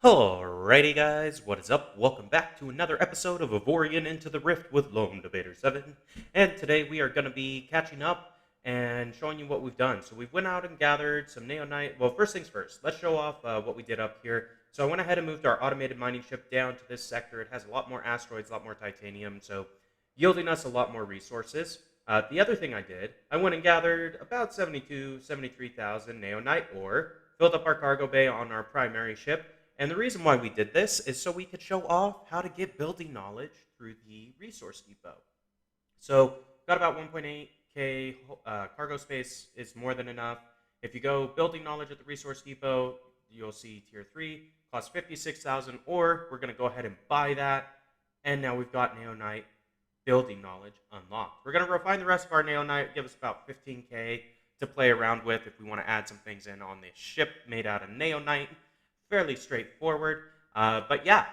Alrighty guys, what is up? Welcome back to another episode of Avorion Into the Rift with LD7. And today we are going to be catching up and showing you what we've done. So we went out and gathered some Naonite. Well, first things first, let's show off what we did up here. So I went ahead and moved our automated mining ship down to this sector. It has a lot more asteroids, a lot more titanium, so yielding us a lot more resources. The other thing I did, I went and gathered about 73,000 Naonite ore, filled up our cargo bay on our primary ship, and the reason why we did this is so we could show off how to get building knowledge through the resource depot. So got about 1.8k cargo space is more than enough. If you go building knowledge at the resource depot, you'll see tier 3 costs 56,000, or we're going to go ahead and buy that. And now we've got Naonite building knowledge unlocked. We're going to refine the rest of our Naonite, give us about 15k to play around with if we want to add some things in on this ship made out of Naonite. Fairly straightforward. But yeah,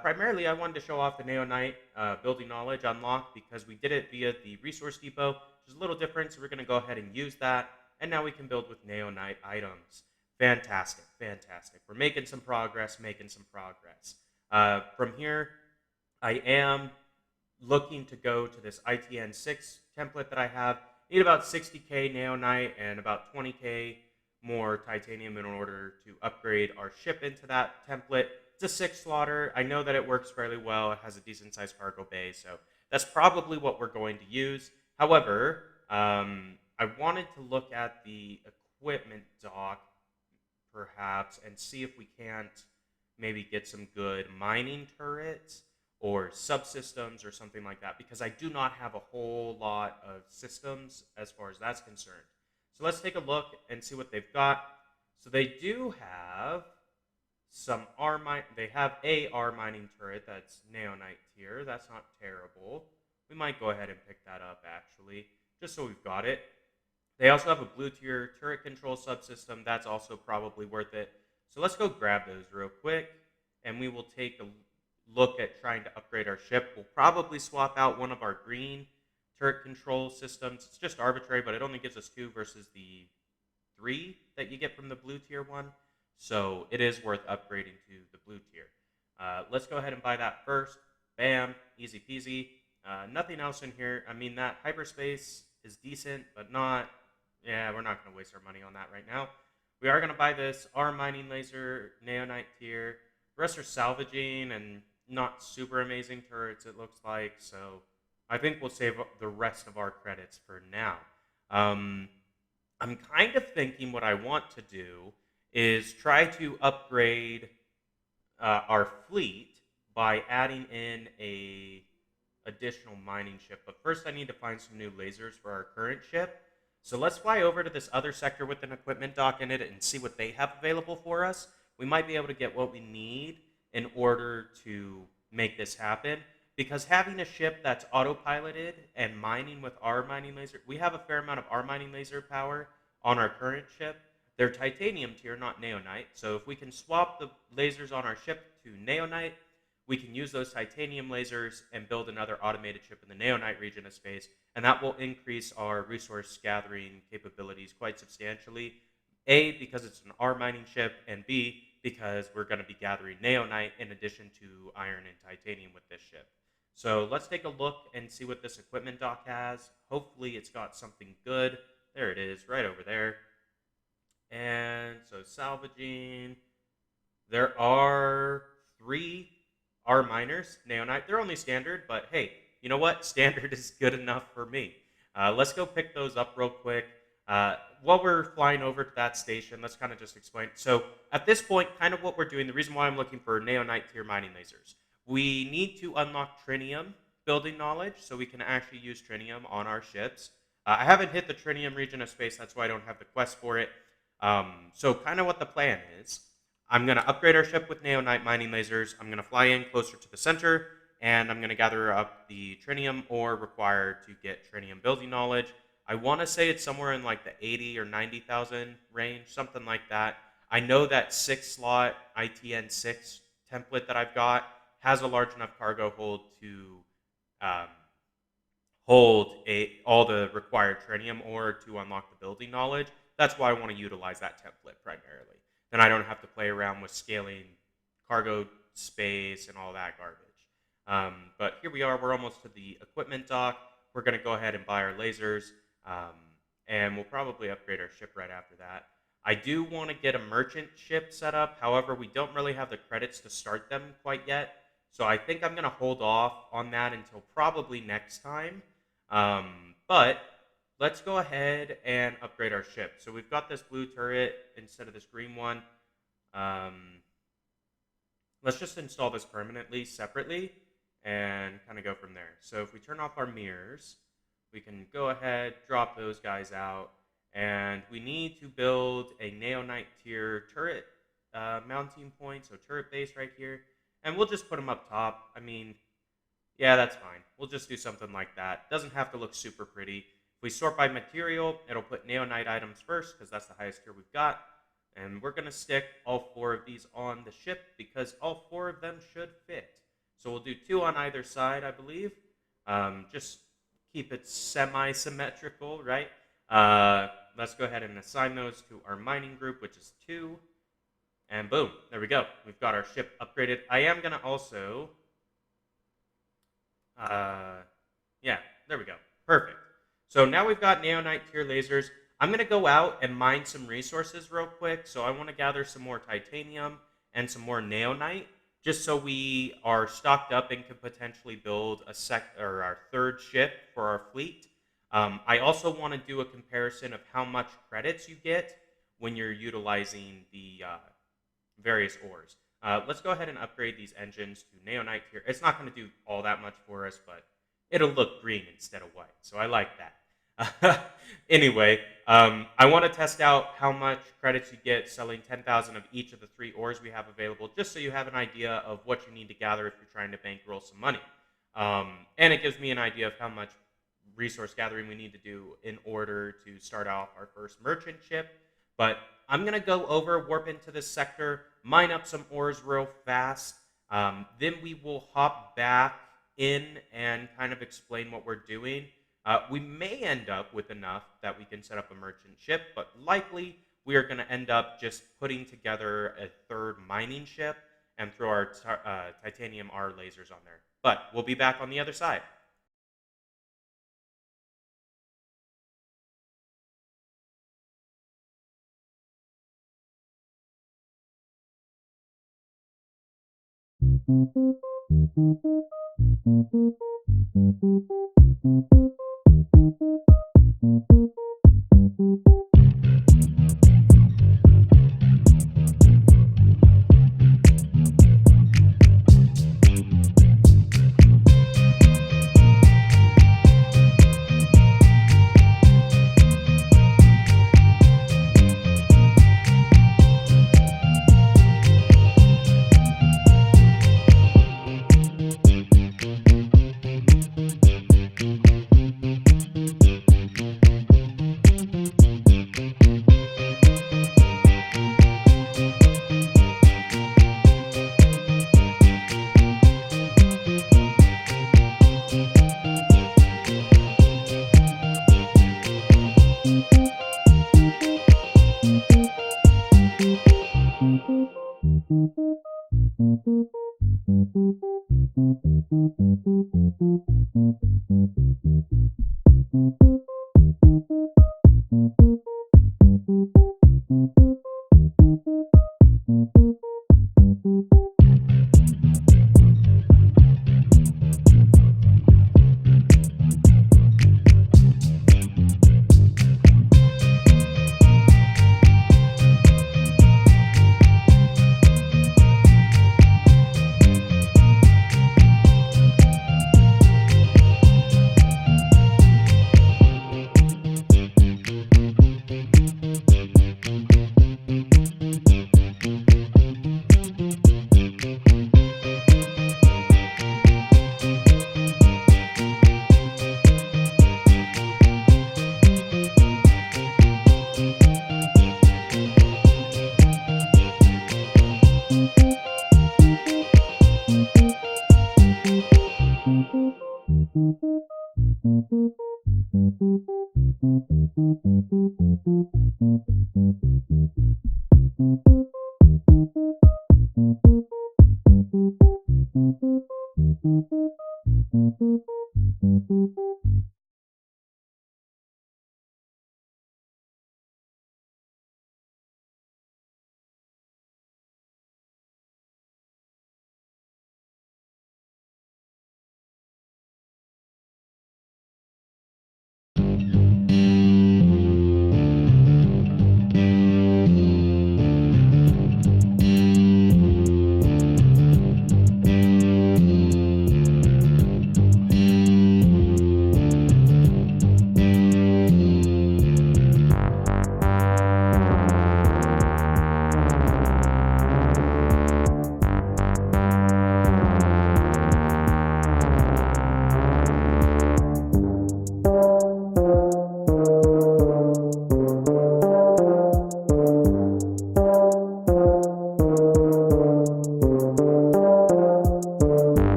primarily I wanted to show off the Naonite building knowledge unlock because we did it via the resource depot, which is a little different, so we're going to go ahead and use that, and now we can build with Naonite items. Fantastic, fantastic. We're making some progress, From here, I am looking to go to this ITN6 template that I have. Need about 60k Naonite and about 20k more titanium in order to upgrade our ship into that template. It's a 6 slaughter. I know that it works fairly well. It has a decent sized cargo bay, so that's probably what we're going to use. However, I wanted to look at the equipment dock perhaps and see if we can't maybe get some good mining turrets or subsystems or something like that, because I do not have a whole lot of systems as far as that's concerned. So let's take a look and see what they've got. So they do have some they have a R mining turret that's Naonite tier. That's not terrible. We might go ahead and pick that up actually, just so we've got it. They also have a blue tier turret control subsystem. That's also probably worth it. So let's go grab those real quick, and we will take a look at trying to upgrade our ship. We'll probably swap out one of our green turret control systems. It's just arbitrary, but it only gives us 2 versus the 3 that you get from the blue tier one. So it is worth upgrading to the blue tier. Let's go ahead and buy that first. Bam, easy peasy. Nothing else in here. I mean, that hyperspace is decent, but not, yeah, we're not going to waste our money on that right now. We are going to buy this R mining laser, Naonite tier. The rest are salvaging and not super amazing turrets, it looks like, so I think we'll save the rest of our credits for now. I'm kind of thinking what I want to do is try to upgrade our fleet by adding in a additional mining ship. But first I need to find some new lasers for our current ship. So let's fly over to this other sector with an equipment dock in it and see what they have available for us. We might be able to get what we need in order to make this happen. Because having a ship that's autopiloted and mining with our mining laser, we have a fair amount of our mining laser power on our current ship. They're titanium tier, not Naonite. So if we can swap the lasers on our ship to Naonite, we can use those titanium lasers and build another automated ship in the Naonite region of space. And that will increase our resource gathering capabilities quite substantially. A, because it's an R mining ship, and B, because we're going to be gathering Naonite in addition to iron and titanium with this ship. So let's take a look and see what this equipment dock has. Hopefully it's got something good. There it is, right over there. And so salvaging. There are 3 R miners, Naonite. They're only standard, but hey, you know what? Standard is good enough for me. Let's go pick those up real quick. While we're flying over to that station, let's kind of just explain. So at this point, kind of what we're doing, the reason why I'm looking for Naonite tier mining lasers. We need to unlock trinium building knowledge so we can actually use trinium on our ships. I haven't hit the trinium region of space, that's why I don't have the quest for it. So kind of what the plan is, I'm going to upgrade our ship with Naonite mining lasers. I'm going to fly in closer to the center, and I'm going to gather up the trinium ore required to get trinium building knowledge. I want to say it's somewhere in like the 80 or 90,000 range, something like that. I know that 6 slot ITN6 template that I've got has a large enough cargo hold to hold all the required trinium ore to unlock the building knowledge. That's why I want to utilize that template primarily. Then I don't have to play around with scaling cargo space and all that garbage. But here we are. We're almost to the equipment dock. We're going to go ahead and buy our lasers, um, and we'll probably upgrade our ship right after that. I do want to get a merchant ship set up. However, we don't really have the credits to start them quite yet. So I think I'm going to hold off on that until probably next time. But let's go ahead and upgrade our ship. So we've got this blue turret instead of this green one. Let's just install this permanently, separately, and kind of go from there. So if we turn off our mirrors, we can go ahead, drop those guys out, and we need to build a Naonite tier turret mounting point, so turret base right here, and we'll just put them up top. I mean, yeah, that's fine. We'll just do something like that. Doesn't have to look super pretty. If we sort by material, it'll put Naonite items first, because that's the highest tier we've got. And we're going to stick all 4 of these on the ship, because all 4 of them should fit. So we'll do 2 on either side, I believe. Just keep it semi-symmetrical, right? Let's go ahead and assign those to our mining group, which is 2. And boom, there we go. We've got our ship upgraded. I am going to also... yeah, there we go. Perfect. So now we've got Naonite tier lasers. I'm going to go out and mine some resources real quick. So I want to gather some more titanium and some more Naonite, just so we are stocked up and can potentially build our 3rd ship for our fleet. I also want to do a comparison of how much credits you get when you're utilizing the various ores. Let's go ahead and upgrade these engines to Naonite tier. It's not going to do all that much for us, but it'll look green instead of white, so I like that. Anyway, I want to test out how much credits you get selling 10,000 of each of the 3 ores we have available, just so you have an idea of what you need to gather if you're trying to bankroll some money. And it gives me an idea of how much resource gathering we need to do in order to start off our first merchant ship. But I'm going to warp into this sector, mine up some ores real fast. Then we will hop back in and kind of explain what we're doing. We may end up with enough that we can set up a merchant ship, but likely we are going to end up just putting together a 3rd mining ship and throw our titanium R lasers on there. But we'll be back on the other side.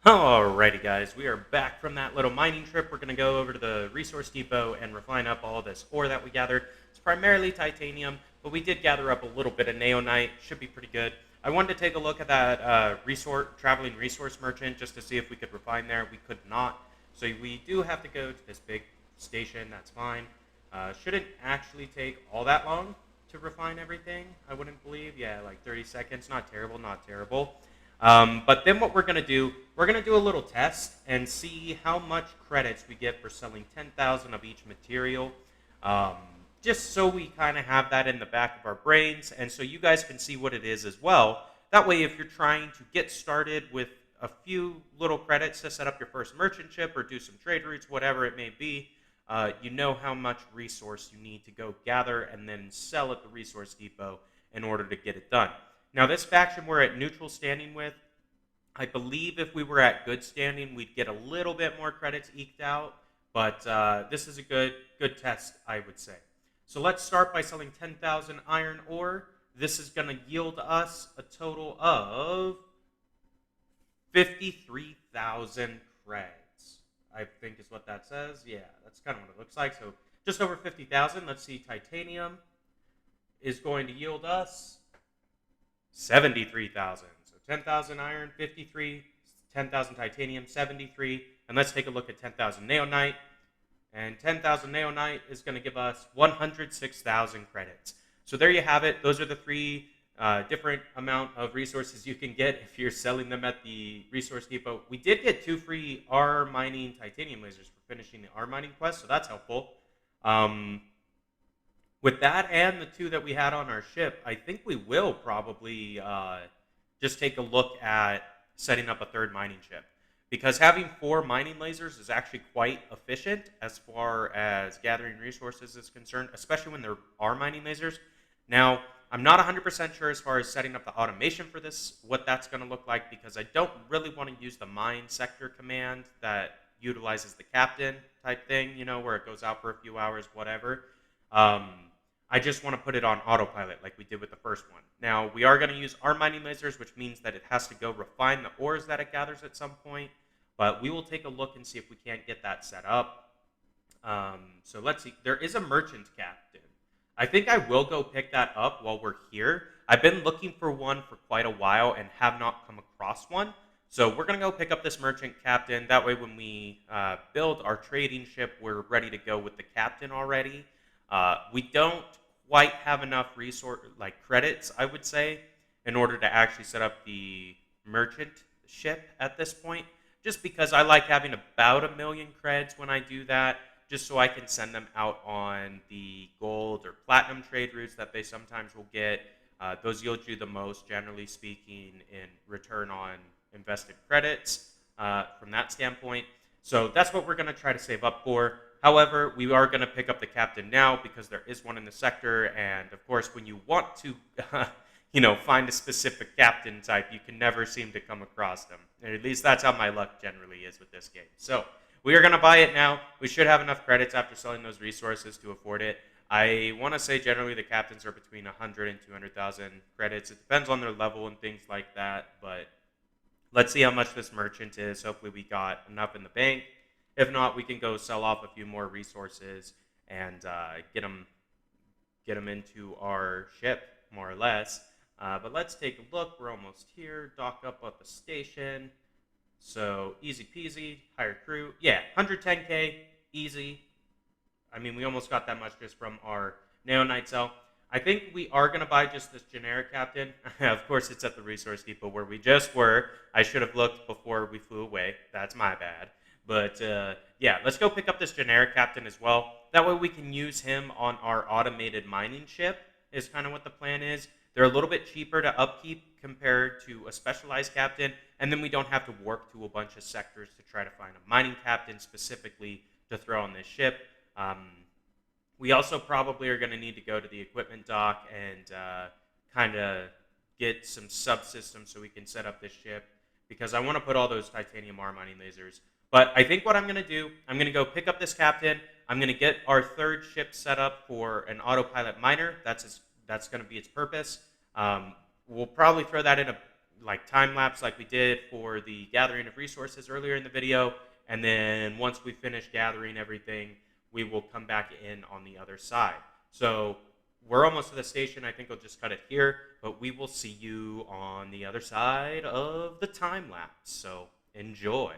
Alrighty, guys, we are back from that little mining trip. We're going to go over to the resource depot and refine up all this ore that we gathered. It's primarily titanium, but we did gather up a little bit of naonite. Should be pretty good. I wanted to take a look at that traveling resource merchant just to see if we could refine there. We could not. So we do have to go to this big station. That's fine. Shouldn't actually take all that long to refine everything, I wouldn't believe. Yeah, like 30 seconds. Not terrible, not terrible. But then what we're going to do a little test and see how much credits we get for selling 10,000 of each material. Just so we kind of have that in the back of our brains and so you guys can see what it is as well. That way, if you're trying to get started with a few little credits to set up your first merchant ship or do some trade routes, whatever it may be, you know how much resource you need to go gather and then sell at the resource depot in order to get it done. Now, this faction we're at neutral standing with, I believe if we were at good standing, we'd get a little bit more credits eked out, but this is a good test, I would say. So let's start by selling 10,000 iron ore. This is going to yield us a total of 53,000 credits, I think is what that says. Yeah, that's kind of what it looks like. So just over 50,000. Let's see, titanium is going to yield us 73,000. So 10,000 iron, 53, 10,000 titanium, 73, and let's take a look at 10,000 Naonite. And 10,000 Naonite is going to give us 106,000 credits. So there you have it. Those are the three different amount of resources you can get if you're selling them at the resource depot. We did get 2 free R mining titanium lasers for finishing the R mining quest, so that's helpful. With that and the 2 that we had on our ship, I think we will probably just take a look at setting up a 3rd mining ship. Because having 4 mining lasers is actually quite efficient as far as gathering resources is concerned, especially when there are mining lasers. Now, I'm not 100% sure as far as setting up the automation for this, what that's going to look like, because I don't really want to use the mine sector command that utilizes the captain type thing, you know, where it goes out for a few hours, whatever. I just want to put it on autopilot like we did with the first one. Now, we are going to use our mining lasers, which means that it has to go refine the ores that it gathers at some point. But we will take a look and see if we can't get that set up. So let's see. There is a merchant captain. I think I will go pick that up while we're here. I've been looking for one for quite a while and have not come across one. So we're going to go pick up this merchant captain. That way when we build our trading ship, we're ready to go with the captain already. We don't quite have enough credits, I would say, in order to actually set up the merchant ship at this point. Just because I like having about 1 million creds when I do that, just so I can send them out on the gold or platinum trade routes that they sometimes will get. Those yield you the most, generally speaking, in return on invested credits from that standpoint. So that's what we're going to try to save up for. However, we are going to pick up the captain now because there is one in the sector. And of course, when you want to find a specific captain type, you can never seem to come across them. And at least that's how my luck generally is with this game. So we are going to buy it now. We should have enough credits after selling those resources to afford it. I want to say generally the captains are between 100 and 200,000 credits. It depends on their level and things like that. But let's see how much this merchant is. Hopefully we got enough in the bank. If not, we can go sell off a few more resources and get them into our ship, more or less. But let's take a look. We're almost here. Dock up at the station. So easy peasy, hire crew. Yeah, 110K, easy. I mean, we almost got that much just from our Naonite cell. I think we are going to buy just this generic captain. Of course, it's at the resource depot where we just were. I should have looked before we flew away. That's my bad. But yeah, let's go pick up this generic captain as well. That way we can use him on our automated mining ship is kind of what the plan is. They're a little bit cheaper to upkeep compared to a specialized captain, and then we don't have to warp to a bunch of sectors to try to find a mining captain specifically to throw on this ship. We also probably are going to need to go to the equipment dock and kind of get some subsystems so we can set up this ship, because I want to put all those titanium R mining lasers. But I think what I'm going to do, I'm going to go pick up this captain. I'm going to get our 3rd ship set up for an autopilot miner. That's going to be its purpose. We'll probably throw that in a time lapse like we did for the gathering of resources earlier in the video. And then once we finish gathering everything, we will come back in on the other side. So we're almost to the station. I think I'll just cut it here. But we will see you on the other side of the time lapse. So enjoy.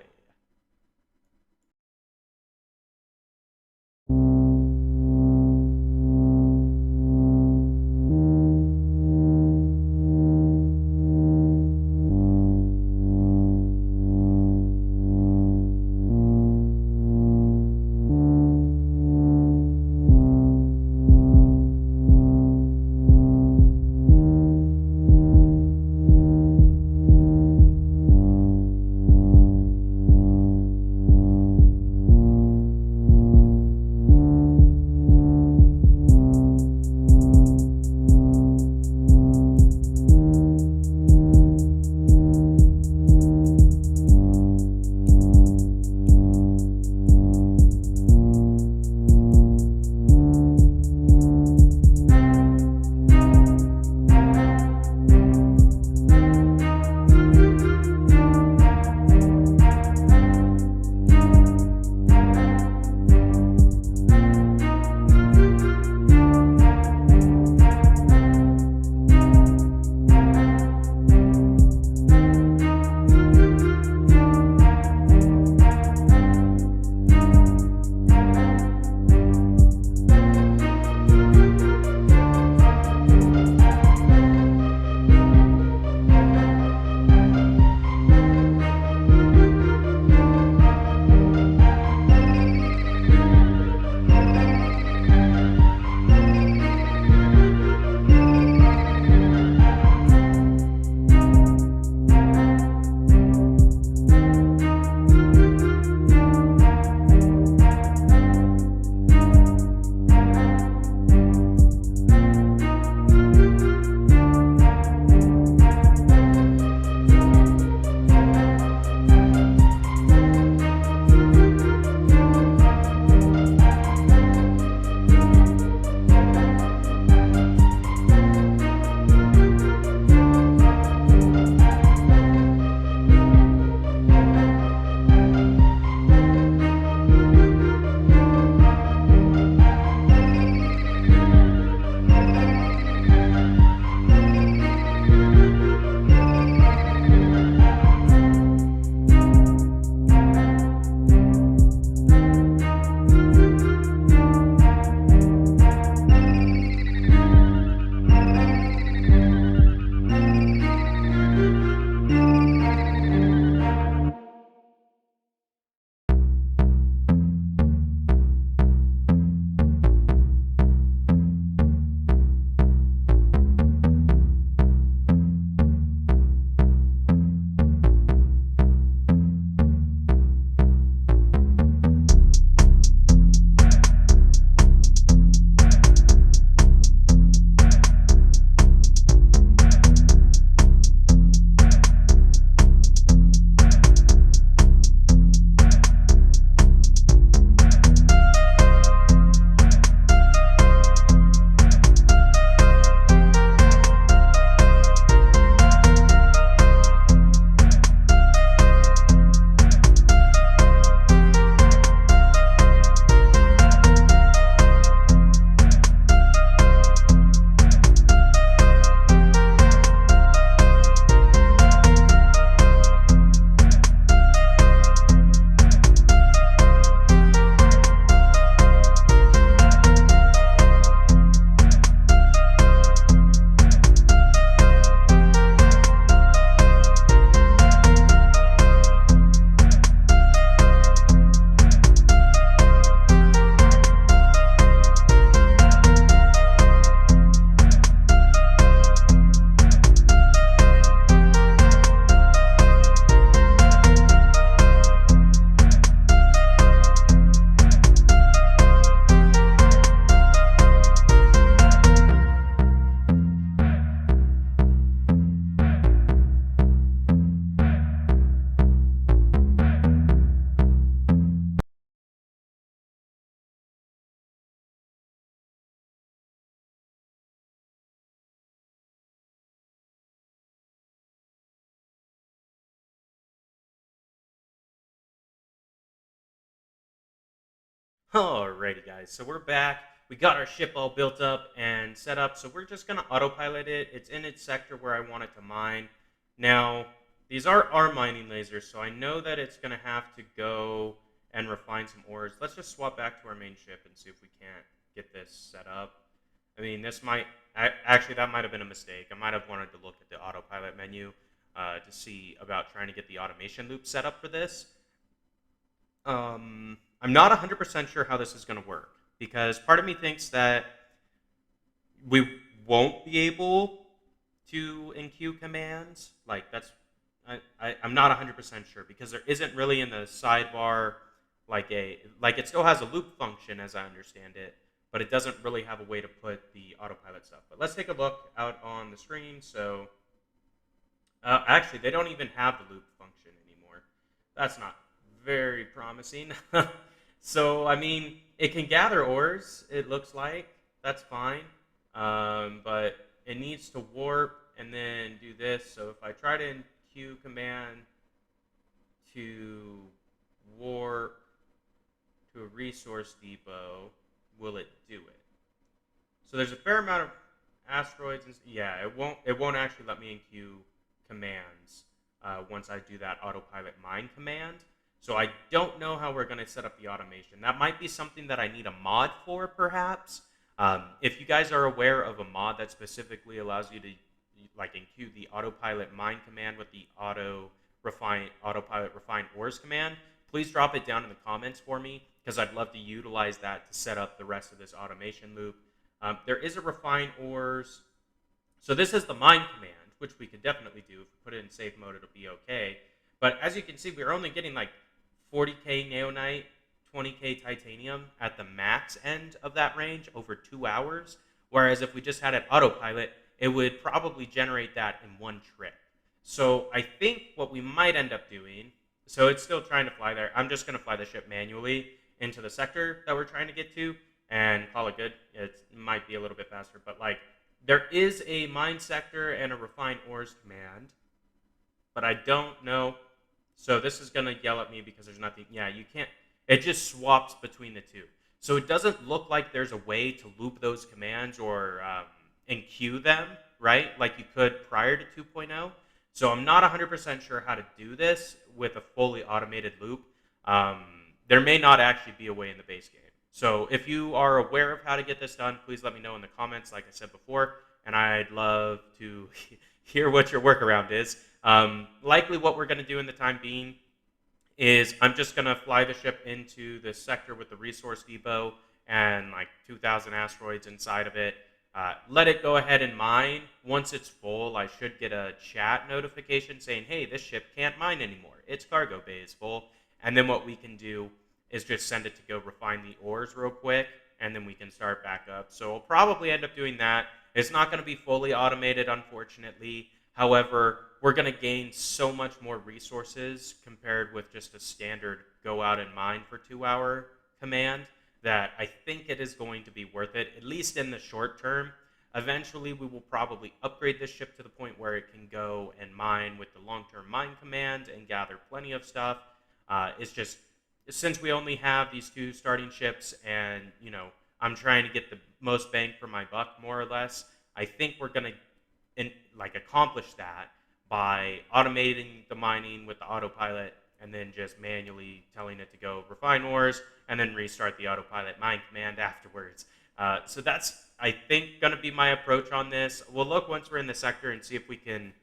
Alrighty, guys. So we're back. We got our ship all built up and set up. So we're just going to autopilot it. It's in its sector where I want it to mine. Now, these are our mining lasers, so I know that it's going to have to go and refine some ores. Let's just swap back to our main ship and see if we can't get this set up. I mean, this might... Actually, that might have been a mistake. I might have wanted to look at the autopilot menu to see about trying to get the automation loop set up for this. I'm not 100% sure how this is going to work, because part of me thinks that we won't be able to enqueue commands. Like, I'm not 100% sure, because there isn't really in the sidebar it still has a loop function as I understand it, but it doesn't really have a way to put the autopilot stuff. But let's take a look out on the screen. So actually, they don't even have the loop function anymore. That's not very promising. So, I mean, it can gather ores, it looks like. That's fine. But it needs to warp and then do this. So if I try to enqueue command to warp to a resource depot, will it do it? So there's a fair amount of asteroids. Yeah, it won't actually let me enqueue commands once I do that autopilot mine command. So I don't know how we're going to set up the automation. That might be something that I need a mod for, perhaps. If you guys are aware of a mod that specifically allows you to enqueue the autopilot mine command with the autopilot refine ores command, please drop it down in the comments for me, because I'd love to utilize that to set up the rest of this automation loop. There is a refine ores. So this is the mine command, which we could definitely do. If we put it in safe mode, it'll be okay. But as you can see, we're only getting like 40k Naonite, 20k titanium at the max end of that range over 2 hours. Whereas if we just had it autopilot, it would probably generate that in one trip. So I think what we might end up doing, so it's still trying to fly there. I'm just going to fly the ship manually into the sector that we're trying to get to and call it good. It might be a little bit faster, but there is a mine sector and a refine ores command, but I don't know. So this is going to yell at me because there's nothing. Yeah, you can't. It just swaps between the two. So it doesn't look like there's a way to loop those commands or enqueue them, right? Like you could prior to 2.0. So I'm not 100% sure how to do this with a fully automated loop. There may not actually be a way in the base game. So if you are aware of how to get this done, please let me know in the comments, like I said before, and I'd love to hear what your workaround is. Likely what we're going to do in the time being is I'm just going to fly the ship into the sector with the resource depot and 2,000 asteroids inside of it. Let it go ahead and mine. Once it's full, I should get a chat notification saying, hey, this ship can't mine anymore. Its cargo bay is full. And then what we can do is just send it to go refine the ores real quick, and then we can start back up. So we'll probably end up doing that. It's not going to be fully automated, unfortunately. However, we're going to gain so much more resources compared with just a standard go out and mine for 2 hour command that I think it is going to be worth it, at least in the short term. Eventually, we will probably upgrade this ship to the point where it can go and mine with the long-term mine command and gather plenty of stuff. It's just, since we only have these 2 starting ships and, I'm trying to get the most bang for my buck, more or less, I think we're going to accomplish that by automating the mining with the autopilot and then just manually telling it to go refine ores and then restart the autopilot mine command afterwards. So that's, I think, going to be my approach on this. We'll look once we're in the sector and see if we can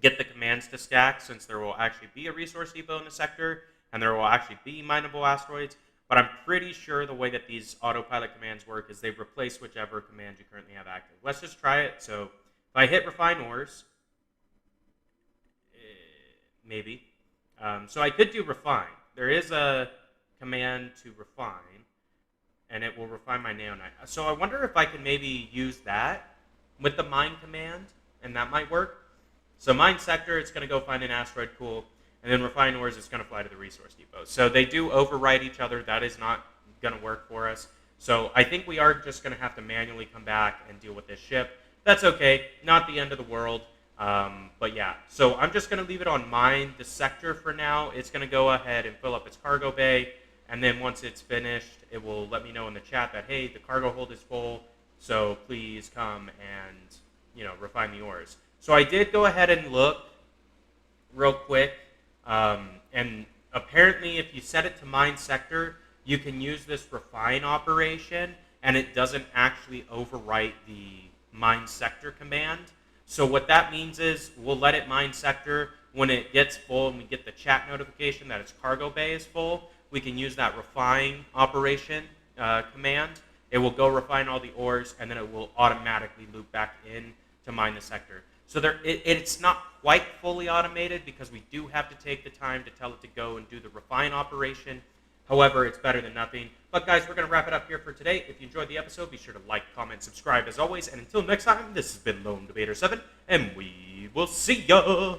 get the commands to stack, since there will actually be a resource depot in the sector and there will actually be mineable asteroids. But I'm pretty sure the way that these autopilot commands work is they replace whichever command you currently have active. Let's just try it. So if I hit refine ores, maybe. So I could do refine. There is a command to refine, and it will refine my Naonite. So I wonder if I can maybe use that with the mine command, and that might work. So mine sector, it's going to go find an asteroid, cool. And then refine ores, it's going to fly to the resource depot. So they do override each other. That is not going to work for us. So I think we are just going to have to manually come back and deal with this ship. That's okay. Not the end of the world. But yeah, so I'm just going to leave it on mine, the sector for now. It's going to go ahead and fill up its cargo bay. And then once it's finished, it will let me know in the chat that, hey, the cargo hold is full, so please come and, refine the ores. So I did go ahead and look real quick, and apparently if you set it to mine sector, you can use this refine operation, and it doesn't actually overwrite the mine sector command. So what that means is we'll let it mine sector. When it gets full and we get the chat notification that its cargo bay is full, we can use that refine operation command. It will go refine all the ores, and then it will automatically loop back in to mine the sector. So it's not quite fully automated because we do have to take the time to tell it to go and do the refine operation. However, it's better than nothing. But guys, we're going to wrap it up here for today. If you enjoyed the episode, be sure to like, comment, subscribe as always. And until next time, this has been LD7, and we will see ya!